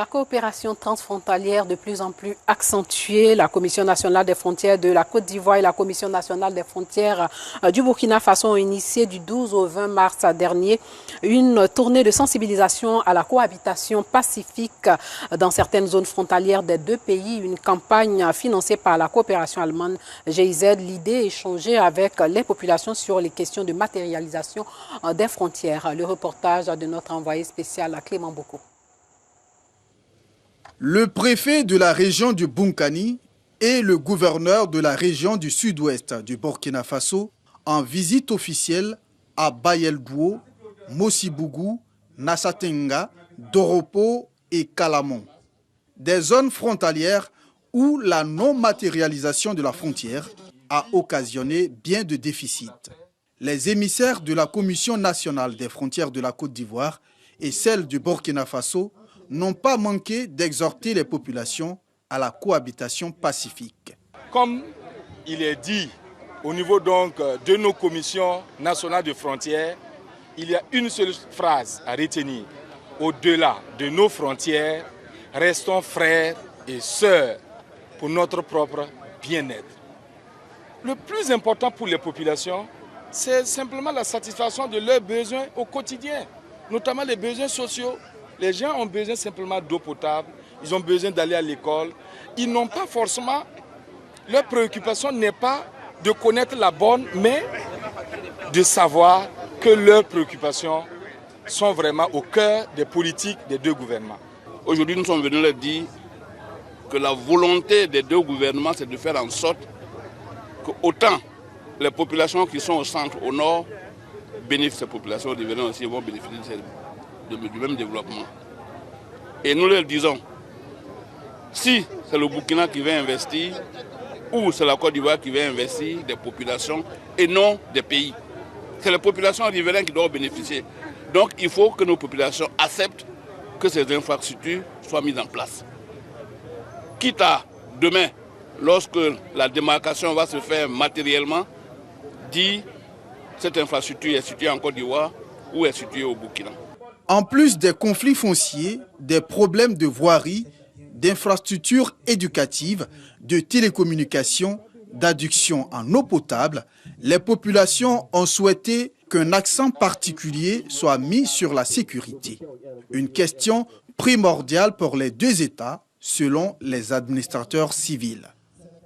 La coopération transfrontalière de plus en plus accentuée, la Commission nationale des frontières de la Côte d'Ivoire et la Commission nationale des frontières du Burkina Faso ont initié du 12 au 20 mars dernier une tournée de sensibilisation à la cohabitation pacifique dans certaines zones frontalières des deux pays, une campagne financée par la coopération allemande GIZ. L'idée est échanger avec les populations sur les questions de matérialisation des frontières. Le reportage de notre envoyé spécial Clément Boko. Le préfet de la région du Bunkani et le gouverneur de la région du sud-ouest du Burkina Faso en visite officielle à Bayeldouo, Mosibougou, Nassatenga, Doropo et Kalamon. Des zones frontalières où la non-matérialisation de la frontière a occasionné bien de déficits. Les émissaires de la Commission nationale des frontières de la Côte d'Ivoire et celle du Burkina Faso n'ont pas manqué d'exhorter les populations à la cohabitation pacifique. Comme il est dit au niveau donc de nos commissions nationales de frontières, il y a une seule phrase à retenir. Au-delà de nos frontières, restons frères et sœurs pour notre propre bien-être. Le plus important pour les populations, c'est simplement la satisfaction de leurs besoins au quotidien, notamment les besoins sociaux. Les gens ont besoin simplement d'eau potable, ils ont besoin d'aller à l'école. Ils n'ont pas forcément, leur préoccupation n'est pas de connaître la bonne, mais de savoir que leurs préoccupations sont vraiment au cœur des politiques des deux gouvernements. Aujourd'hui, nous sommes venus leur dire que la volonté des deux gouvernements, c'est de faire en sorte que autant les populations qui sont au centre, au nord, bénéficient de ces populations, les venants aussi vont bénéficier du même développement. Et nous leur disons, si c'est le Burkina qui va investir, ou c'est la Côte d'Ivoire qui va investir des populations et non des pays. C'est les populations riveraines qui doivent bénéficier. Donc il faut que nos populations acceptent que ces infrastructures soient mises en place. Quitte à demain, lorsque la démarcation va se faire matériellement, dire cette infrastructure est située en Côte d'Ivoire ou est située au Burkina. En plus des conflits fonciers, des problèmes de voirie, d'infrastructures éducatives, de télécommunications, d'adduction en eau potable, les populations ont souhaité qu'un accent particulier soit mis sur la sécurité. Une question primordiale pour les deux États, selon les administrateurs civils.